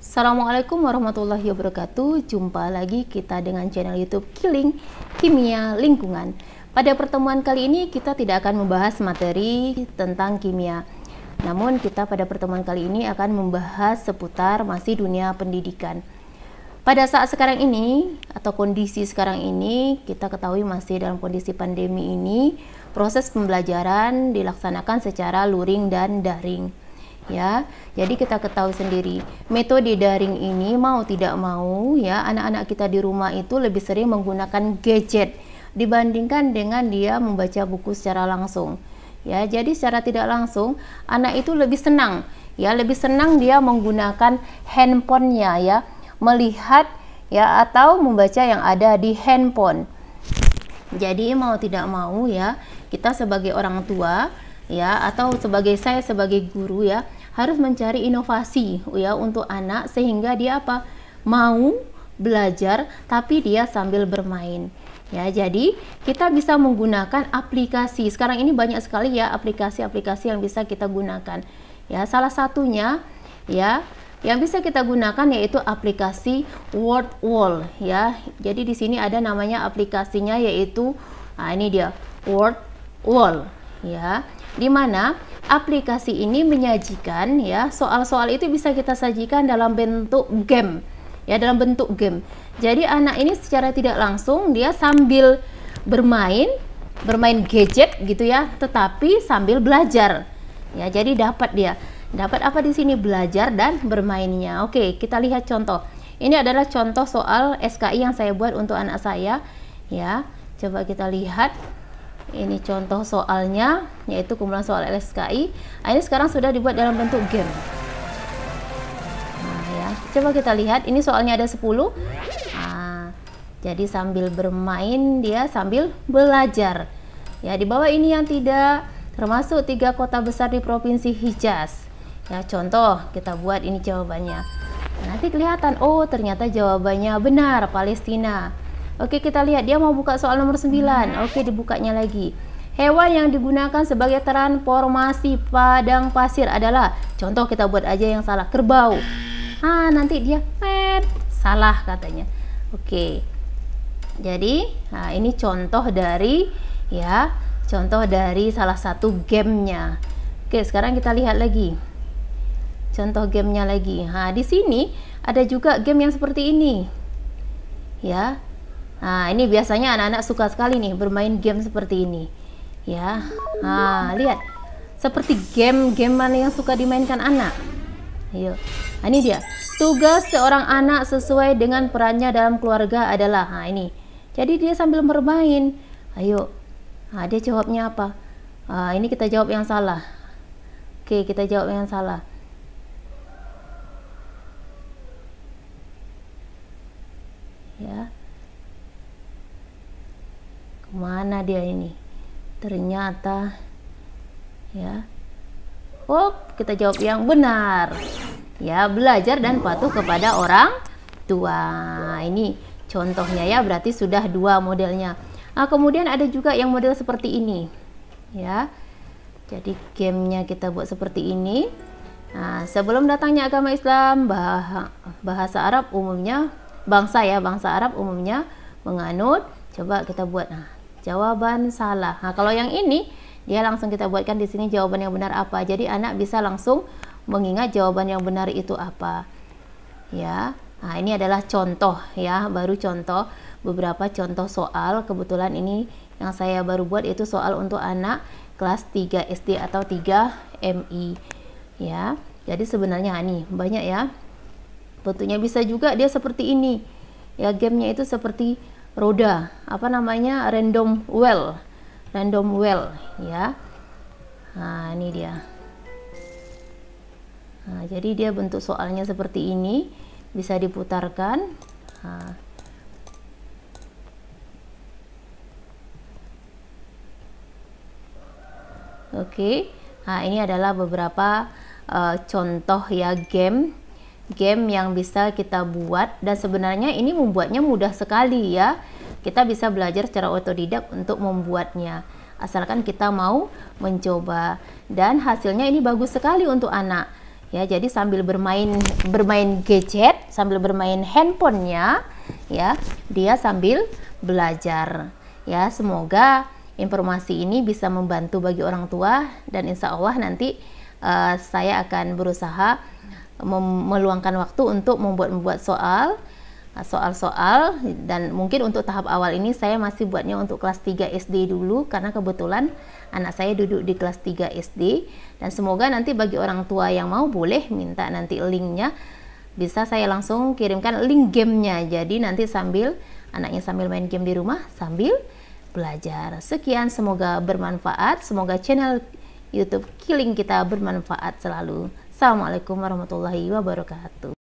Assalamualaikum warahmatullahi wabarakatuh. Jumpa lagi kita dengan channel YouTube Killing Kimia Lingkungan. Pada pertemuan kali ini kita tidak akan membahas materi tentang kimia. Namun kita pada pertemuan kali ini akan membahas seputar masih dunia pendidikan. Pada saat sekarang ini atau kondisi sekarang ini, kita ketahui masih dalam kondisi pandemi ini, proses pembelajaran dilaksanakan secara luring dan daring. Ya, jadi kita ketahui sendiri metode daring ini mau tidak mau ya, anak-anak kita di rumah itu lebih sering menggunakan gadget dibandingkan dengan dia membaca buku secara langsung. Ya, jadi secara tidak langsung anak itu lebih senang dia menggunakan handphonenya ya, melihat ya atau membaca yang ada di handphone. Jadi mau tidak mau ya, kita sebagai orang tua ya atau saya sebagai guru ya harus mencari inovasi ya untuk anak sehingga dia mau belajar tapi dia sambil bermain ya. Jadi kita bisa menggunakan aplikasi. Sekarang ini banyak sekali ya aplikasi-aplikasi yang bisa kita gunakan ya. Salah satunya ya yang bisa kita gunakan yaitu aplikasi Word Wall ya. Jadi di sini ada namanya aplikasinya yaitu ini dia Word Wall ya, dimana aplikasi ini menyajikan ya soal-soal itu bisa kita sajikan dalam bentuk game ya, dalam bentuk game. Jadi anak ini secara tidak langsung dia sambil bermain gadget gitu ya, tetapi sambil belajar ya. Jadi dapat apa di sini, belajar dan bermainnya. Oke, kita lihat contoh. Ini adalah contoh soal SKI yang saya buat untuk anak saya ya. Coba kita lihat. Ini contoh soalnya, yaitu kumpulan soal SKI. Ini sekarang sudah dibuat dalam bentuk game. Nah, ya. Coba kita lihat, ini soalnya ada 10. Nah, jadi sambil bermain, dia sambil belajar. Ya, di bawah ini yang tidak, termasuk 3 kota besar di Provinsi Hijaz. Ya, contoh, kita buat ini jawabannya. Nah, nanti kelihatan, oh ternyata jawabannya benar, Palestina. Oke, kita lihat dia mau buka soal nomor 9. Oke, dibukanya lagi. Hewan yang digunakan sebagai transformasi padang pasir adalah, contoh kita buat aja yang salah, kerbau. Nanti dia salah katanya. Oke. Jadi, ini contoh dari salah satu gamenya. Oke, sekarang kita lihat lagi. Contoh gamenya lagi. Di sini ada juga game yang seperti ini. Ya. Nah, ini biasanya anak-anak suka sekali nih bermain game seperti ini ya. Lihat seperti game mana yang suka dimainkan anak. Ayo, ini dia tugas seorang anak sesuai dengan perannya dalam keluarga adalah ini. Jadi dia sambil bermain. Ayo, dia jawabnya apa? Ini kita jawab yang salah. Oke, kita jawab yang salah. Ya, mana dia ini? Ternyata ya. Kita jawab yang benar. Ya, belajar dan patuh kepada orang tua. Ini contohnya ya, berarti sudah 2 modelnya. Kemudian ada juga yang model seperti ini. Ya. Jadi gamenya kita buat seperti ini. Sebelum datangnya agama Islam, bahasa Arab umumnya bangsa Arab umumnya menganut. Coba kita buat. Jawaban salah. Kalau yang ini dia langsung kita buatkan di sini jawaban yang benar apa. Jadi anak bisa langsung mengingat jawaban yang benar itu apa. Ya. Ini adalah contoh ya, baru contoh, beberapa contoh soal. Kebetulan ini yang saya baru buat itu soal untuk anak kelas 3 SD atau 3 MI. Ya. Jadi sebenarnya nih banyak ya. Bentuknya bisa juga dia seperti ini. Ya, gamenya itu seperti roda, random wheel ya. Ini dia. Jadi dia bentuk soalnya seperti ini, bisa diputarkan. Oke. Ini adalah beberapa contoh ya game yang bisa kita buat, dan sebenarnya ini membuatnya mudah sekali ya. Kita bisa belajar secara otodidak untuk membuatnya, asalkan kita mau mencoba, dan hasilnya ini bagus sekali untuk anak Ya, jadi sambil bermain gadget, sambil bermain handphonenya, ya, dia sambil belajar. Ya, semoga informasi ini bisa membantu bagi orang tua, dan insya Allah nanti saya akan berusaha meluangkan waktu untuk membuat soal-soal, dan mungkin untuk tahap awal ini saya masih buatnya untuk kelas 3 SD dulu, karena kebetulan anak saya duduk di kelas 3 SD. Dan semoga nanti bagi orang tua yang mau boleh minta nanti linknya, bisa saya langsung kirimkan link gamenya, jadi nanti anaknya sambil main game di rumah sambil belajar. Sekian, semoga bermanfaat, semoga channel YouTube Kiling kita bermanfaat selalu. Assalamualaikum warahmatullahi wabarakatuh.